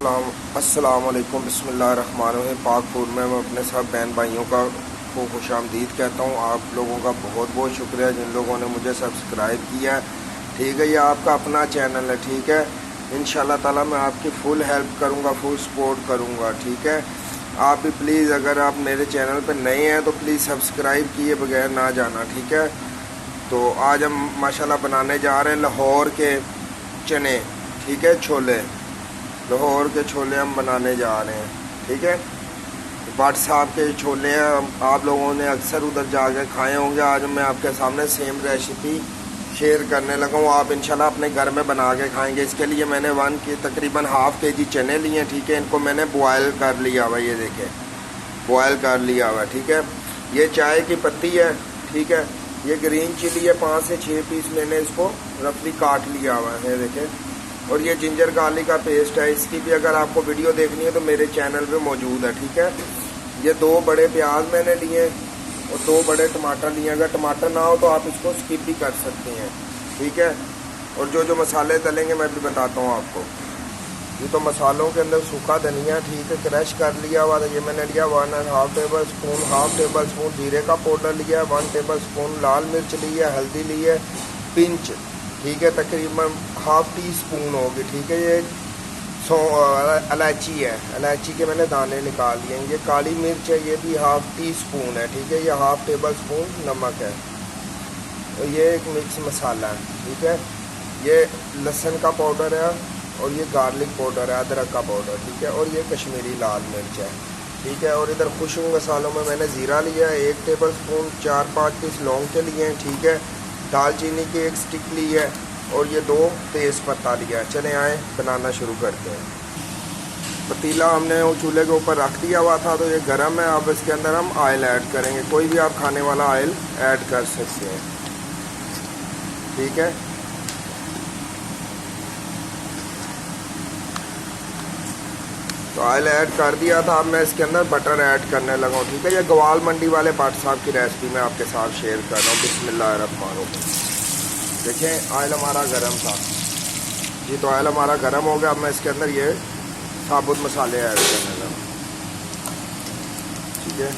अस्सलाम वालेकुम, बिस्मिल्लाहिर्रहमानिर्रहीम। पाक फूड में मैं अपने सब बहन भाइयों को खुशामदीद कहता हूँ। आप लोगों का बहुत बहुत शुक्रिया जिन लोगों ने मुझे सब्सक्राइब किया है। ठीक है, ये आपका अपना चैनल है। ठीक है, इंशाल्लाह ताला मैं आपकी फुल हेल्प करूँगा, फुल सपोर्ट करूँगा। ठीक है, आप भी प्लीज़ अगर आप मेरे चैनल पर नए हैं तो प्लीज़ सब्सक्राइब किए बगैर ना जाना। ठीक है, तो आज हम माशाल्लाह बनाने जा रहे हैं लाहौर के चने। ठीक है, छोले, लाहौर के छोले हम बनाने जा रहे हैं। ठीक है, भट्ट साहब के छोले हैं, आप लोगों ने अक्सर उधर जाके खाए होंगे। आज मैं आपके सामने सेम रेसिपी शेयर करने लगा हूँ। आप इंशाल्लाह अपने घर में बना के खाएंगे। इसके लिए मैंने तकरीबन हाफ़ के जी चने लिए। ठीक है, इनको मैंने बॉयल कर लिया हुआ, ये देखें बॉयल कर लिया हुआ। ठीक है, ये चाय की पत्ती है। ठीक है, ये ग्रीन चिली है, 5 से 6 पीस मैंने इसको रफली काट लिया हुआ है, देखें। और ये जिंजर गार्लिक का पेस्ट है, इसकी भी अगर आपको वीडियो देखनी है तो मेरे चैनल पे मौजूद है। ठीक है, ये 2 बड़े प्याज मैंने लिए और 2 बड़े टमाटर लिए। अगर टमाटर ना हो तो आप इसको स्किप भी कर सकते हैं। ठीक है, और जो जो मसाले डलेंगे मैं भी बताता हूँ आपको। ये तो मसालों के अंदर सूखा धनिया, ठीक है, क्रश कर लिया हुआ था, ये मैंने लिया 1.5 table spoon, half table spoon जीरे का पाउडर लिया, 1 टेबल स्पून लाल मिर्च ली है, हल्दी ली है, पिंच। ठीक है, तकरीबन हाफ टी स्पून होगी। ठीक है, ये इलायची है, इलायची के मैंने दाने निकाल लिए। ये काली मिर्च है, ये भी हाफ टी स्पून है। ठीक है, ये हाफ टेबल स्पून नमक है। और ये एक मिक्स मसाला है। ठीक है, ये लहसुन का पाउडर है और ये गार्लिक पाउडर है, अदरक का पाउडर। ठीक है, और ये कश्मीरी लाल मिर्च है। ठीक है, और इधर खुशबू मसालों में मैंने ज़ीरा लिया है 1 टेबल स्पून, 4-5 पीस लौंग के लिए हैं। ठीक है, दालचीनी की 1 स्टिक ली है और ये 2 तेज़ पत्ता लिया है। चले आए बनाना शुरू करते हैं। पतीला हमने वो चूल्हे के ऊपर रख दिया हुआ था, तो ये गर्म है। अब इसके अंदर हम ऑयल ऐड करेंगे, कोई भी आप खाने वाला ऑयल ऐड कर सकते हैं। ठीक है, तो ऑयल ऐड कर दिया था। अब मैं इसके अंदर बटर ऐड करने लगा हूँ। ठीक है, ये ग्वाल मंडी वाले भट्ट साहब की रेसिपी मैं आपके साथ शेयर कर रहा हूँ। बिस्मिल्लाहिर्रहमानिर्रहीम। देखें ऑयल हमारा गर्म था जी, तो ऑयल हमारा गर्म हो गया। अब मैं इसके अंदर ये साबुत मसाले ऐड करने लगा। ठीक है,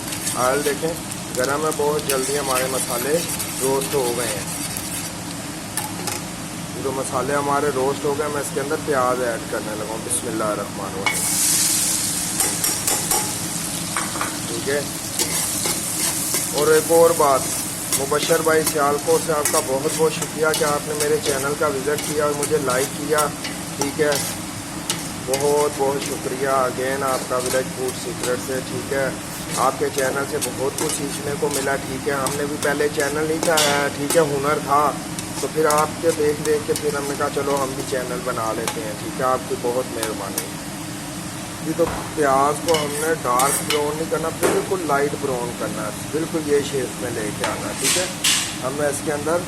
ऑयल देखें गर्म है, बहुत जल्दी हमारे मसाले रोस्ट हो गए हैं। जो मसाले हमारे रोस्ट हो गए, मैं इसके अंदर प्याज ऐड करने लगा हूँ। बिस्मिल्लाहिर्रहमानिर्रहीम। ठीक है, और एक और बात, मुबशर भाई सियालकोट से आपका बहुत बहुत शुक्रिया कि आपने मेरे चैनल का विज़िट किया और मुझे लाइक किया। ठीक है, बहुत बहुत शुक्रिया अगेन आपका विलेज फूड सीक्रेट से। ठीक है, आपके चैनल से बहुत कुछ सीखने को मिला। ठीक है, हमने भी पहले चैनल नहीं था, ठीक है, हुनर था, तो फिर आपके देख देख के फिर हमने कहा चलो हम भी चैनल बना लेते हैं। ठीक है, आपकी बहुत मेहरबानी जी। तो प्याज को हमने डार्क ब्राउन नहीं करना, बिल्कुल लाइट ब्राउन करना है, बिल्कुल ये शेप में लेके आना। ठीक है, अब मैं इसके अंदर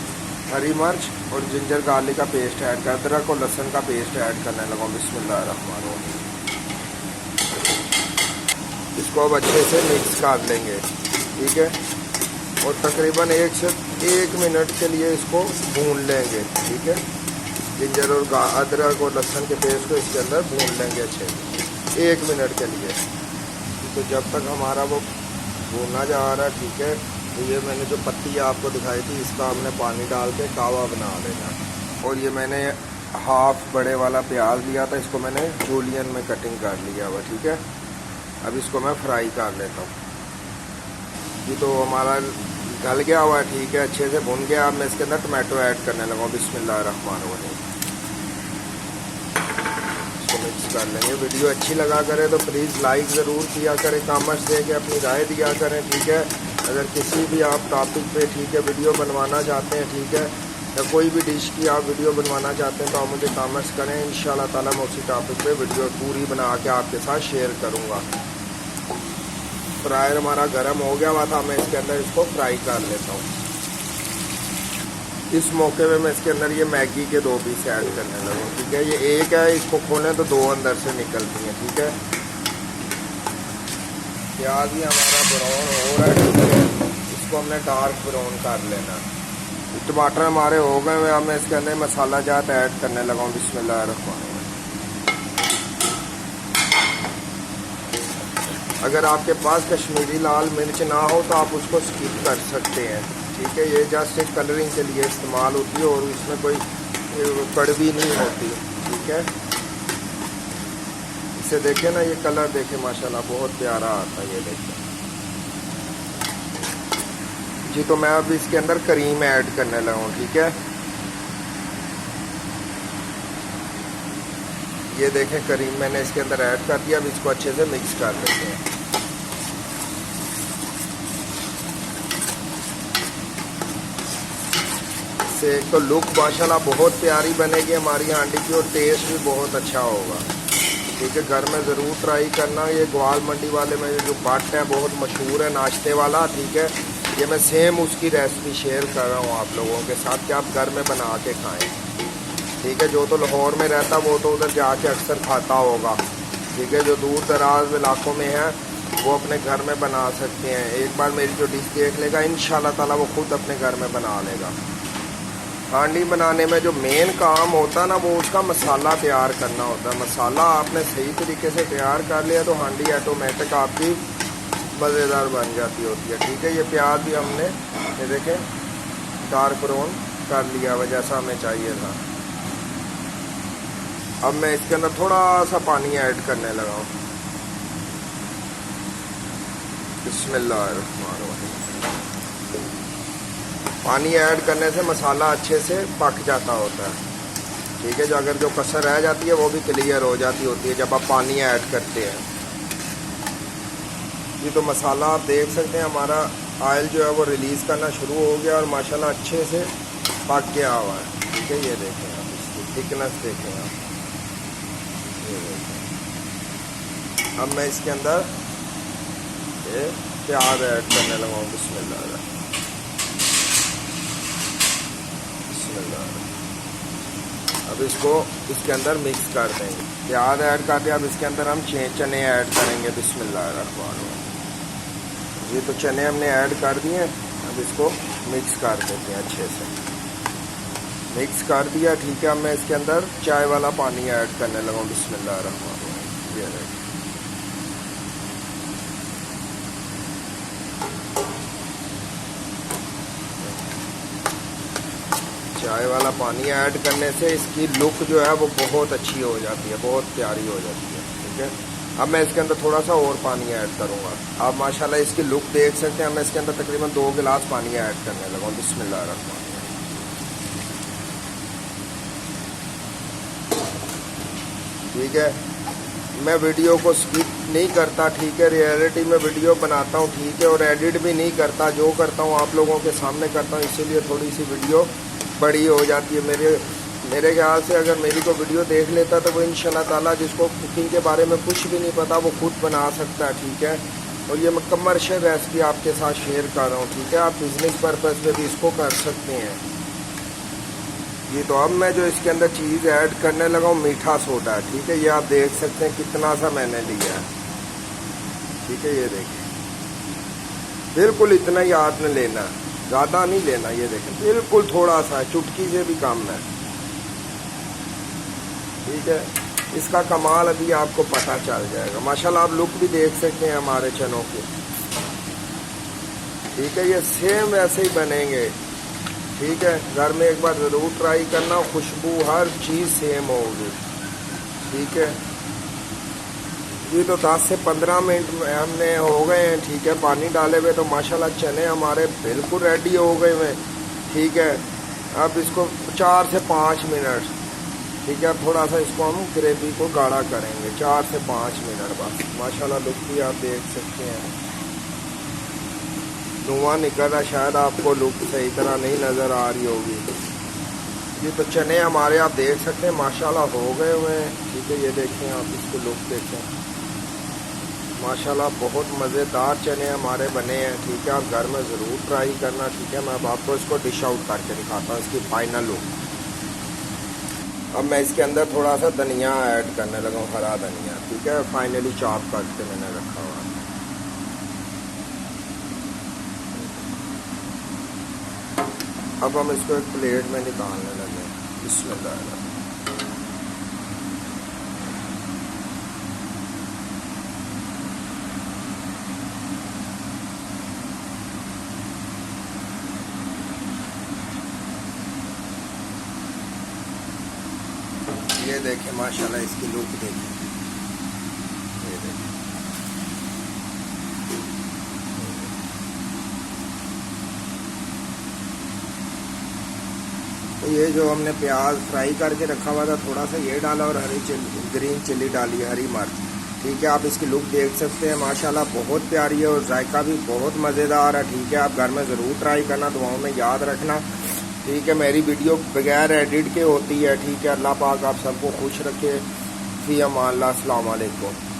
हरी मिर्च और जिंजर गार्लिक का पेस्ट ऐड कर, अदरक और लहसुन का पेस्ट ऐड करने लगा। बिस्मिल्लाहिर्रहमानिर्रहीम। इसको अब अच्छे से मिक्स कर लेंगे। ठीक है, और तकरीबन 1 से 1 मिनट के लिए इसको भून लेंगे। ठीक है, जिंजर और अदरक और लहसुन के पेस्ट को इसके अंदर भून लेंगे अच्छे 1 मिनट के लिए। तो जब तक हमारा वो भूना जा रहा है, ठीक है, तो ये मैंने जो पत्ती आपको दिखाई थी इसका हमने पानी डाल के कावा बना लेना। और ये मैंने हाफ बड़े वाला प्याज लिया था, इसको मैंने जूलियन में कटिंग कर लिया हुआ। ठीक है, अब इसको मैं फ्राई कर लेता हूँ जी। तो हमारा गल गया हुआ है, ठीक है, अच्छे से भुन गया। अब मैं इसके अंदर टमाटो ऐड करने लगा। बिस्मिल्लाहिर्रहमानिर्रहीम। मिक्स कर लेंगे। वीडियो अच्छी लगा करें तो प्लीज़ लाइक ज़रूर किया करें, कमेंट्स दे के अपनी राय दिया करें। ठीक है, अगर किसी भी आप टॉपिक पे, ठीक है, वीडियो बनवाना चाहते हैं, ठीक है, या कोई भी डिश की आप वीडियो बनवाना चाहते हैं तो आप मुझे कमेंट्स करें। इंशाल्लाह ताला मैं उसी टॉपिक पे वीडियो पूरी बना के आपके साथ शेयर करूँगा। फ्रायर हमारा गर्म हो गया हुआ था, मैं इसके अंदर इसको फ्राई कर लेता हूँ। इस मौके में मैं इसके अंदर ये मैगी के 2 पीस ऐड करने लगा। ठीक है, ये एक है, इसको खोलें तो 2 अंदर से निकलती हैं। ठीक है, प्याज ही हमारा ब्राउन हो रहा है। ठीक है, इसको हमने डार्क ब्राउन कर लेना। टमाटर हमारे हो गए। अब मैं इसके अंदर मसाला जात ऐड करने लगा हूँ। बिस्मिल्लाहिर्रहमानिर्रहीम। अगर आपके पास कश्मीरी लाल मिर्च ना हो तो आप उसको स्किप कर सकते हैं, ठीक है। ये जस्ट एक कलरिंग के लिए इस्तेमाल होती है और इसमें कोई कड़वी नहीं होती, ठीक है। इसे देखें ना, ये कलर देखें माशाल्लाह बहुत प्यारा आता है, ये देखें जी। तो मैं अब इसके अंदर करीम ऐड करने लगा हूँ, ठीक है। ये देखें करीम मैंने इसके अंदर ऐड कर दिया। अब इसको अच्छे से मिक्स कर लेते हैं। इससे एक तो लुक माशाल्लाह बहुत प्यारी बनेगी हमारी हांडी की और टेस्ट भी बहुत अच्छा होगा, ठीक है। घर में ज़रूर ट्राई करना। ये ग्वाल मंडी वाले में जो बट है बहुत मशहूर है नाश्ते वाला, ठीक है। ये मैं सेम उसकी रेसिपी शेयर कर रहा हूँ आप लोगों के साथ कि आप घर में बना के खाएं, ठीक है। जो तो लाहौर में रहता वो तो उधर जाके अक्सर खाता होगा, ठीक है। जो दूर दराज इलाकों में है वो अपने घर में बना सकते हैं। एक बार मेरी जो डिश देख लेगा इंशाल्लाह ताला वो खुद अपने घर में बना लेगा। हांडी बनाने में जो मेन काम होता है ना वो उसका मसाला तैयार करना होता है। मसाला आपने सही तरीके से तैयार कर लिया तो हांडी ऑटोमेटिक आपकी मज़ेदार बन जाती होती है, ठीक है। ये प्याज भी हमने ये देखें डार्क ब्राउन कर लिया हुआ जैसा हमें चाहिए था। अब मैं इसके अंदर थोड़ा सा पानी ऐड करने लगा हूँ। बिस्मिल्लाहिर्रहमानिर्रहीम। पानी ऐड करने से मसाला अच्छे से पक जाता होता है, ठीक है। जो अगर जो कसर रह जाती है वो भी क्लियर हो जाती होती है जब आप पानी ऐड करते हैं। ये तो मसाला आप देख सकते हैं हमारा ऑयल जो है वो रिलीज़ करना शुरू हो गया और माशाल्लाह अच्छे से पक गया हुआ है, ठीक है। ये देखें आप, इसकी थिकनेस देखें आप, ये देखें। अब मैं इसके अंदर ये प्याज ऐड करने लगा हूँ। बिस्मिल्लाह। अब इसको इसके अंदर मिक्स कर देंगे। प्याज ऐड कर दिया। अब इसके अंदर हम चने ऐड करेंगे। बिस्मिल्लाहिर्रहमानिर्रहीम। ये तो चने हमने ऐड कर दिए। अब इसको मिक्स कर देते हैं अच्छे से। मिक्स कर दिया, ठीक है। अब मैं इसके अंदर चाय वाला पानी ऐड करने लगा हूँ। बिस्मिल्लाहिर्रहमानिर्रहीम। ये देखिए चाय वाला पानी ऐड करने से इसकी लुक जो है वो बहुत अच्छी हो जाती है, बहुत प्यारी हो जाती है, ठीक है। अब मैं इसके अंदर थोड़ा सा और पानी ऐड करूँगा। आप माशाल्लाह इसकी लुक देख सकते हैं। मैं इसके अंदर तकरीबन 2 गिलास पानी ऐड करने लगा हूँ। बिस्मिल्लाहिर्रहमानिर्रहीम। ठीक है। मैं वीडियो को स्किप नहीं करता, ठीक है। रियलिटी में वीडियो बनाता हूँ, ठीक है, और एडिट भी नहीं करता। जो करता हूँ आप लोगों के सामने करता हूँ, इसीलिए थोड़ी सी वीडियो बड़ी हो जाती है। मेरे ख्याल से अगर मेरी को वीडियो देख लेता तो वो इंशाल्लाह ताला जिसको कुकिंग के बारे में कुछ भी नहीं पता वो खुद बना सकता है, ठीक है। और ये मैं कमर्शियल रेसिपी आपके साथ शेयर कर रहा हूँ, ठीक है। आप बिजनेस पर्पज़ में भी इसको कर सकते हैं। ये तो अब मैं जो इसके अंदर चीज़ ऐड करने लगा हूँ मीठा सोडा, ठीक है। ये आप देख सकते हैं कितना सा मैंने लिया है, ठीक है। ये देखिए बिल्कुल इतना ही आपने लेना, ज़्यादा नहीं लेना। ये देखें बिल्कुल थोड़ा सा, चुटकी से भी कम है, ठीक है। इसका कमाल अभी आपको पता चल जाएगा। माशाल्लाह आप लुक भी देख सकते हैं हमारे चनों की, ठीक है। ये सेम वैसे ही बनेंगे, ठीक है। घर में एक बार ज़रूर ट्राई करना। खुशबू हर चीज़ सेम होगी, ठीक है। ये तो 10 से 15 मिनट में हमने हो गए हैं, ठीक है। पानी डाले हुए तो माशाल्लाह चने हमारे बिल्कुल रेडी हो गए हुए, ठीक है। अब इसको 4 से 5 मिनट, ठीक है। अब थोड़ा सा इसको हम ग्रेवी को गाढ़ा करेंगे 4 से 5 मिनट बाद। माशाल्लाह लुक भी आप देख सकते हैं, धुआं निकल रहा, शायद आपको लुक सही तरह नहीं नज़र आ रही होगी। ये तो चने हमारे आप देख सकते हैं माशाल्लाह हो गए हुए हैं, ठीक है। ये देखें आप, इसको लुक देखें माशाल्लाह बहुत मज़ेदार चने हमारे बने हैं, ठीक है। आप घर में ज़रूर ट्राई करना, ठीक है। मैं अब आपको इसको डिश आउट करके दिखाता हूँ इसकी फाइनल लुक। अब मैं इसके अंदर थोड़ा सा धनिया ऐड करने लगा हूँ, हरा धनिया, ठीक है। फाइनली चॉप करके मैंने रखा हुआ। अब हम इसको एक प्लेट में निकालने लगे। बिस्मिल्लाह। ये देखें माशाल्लाह इसकी लुक देखें, ये देखें। तो ये जो हमने प्याज फ्राई करके रखा हुआ था थोड़ा सा ये डाला और ग्रीन चिल्ली डाली है, हरी मिर्च। ठीक है, आप इसकी लुक देख सकते हैं माशाल्लाह बहुत प्यारी है और जायका भी बहुत मज़ेदार है। ठीक है, आप घर में ज़रूर ट्राई करना, दुआओं में याद रखना। ठीक है, मेरी वीडियो बगैर एडिट के होती है। ठीक है, अल्लाह पाक आप सबको खुश रखे। फ़ी अमान अल्लाह, अस्सलाम वालेकुम।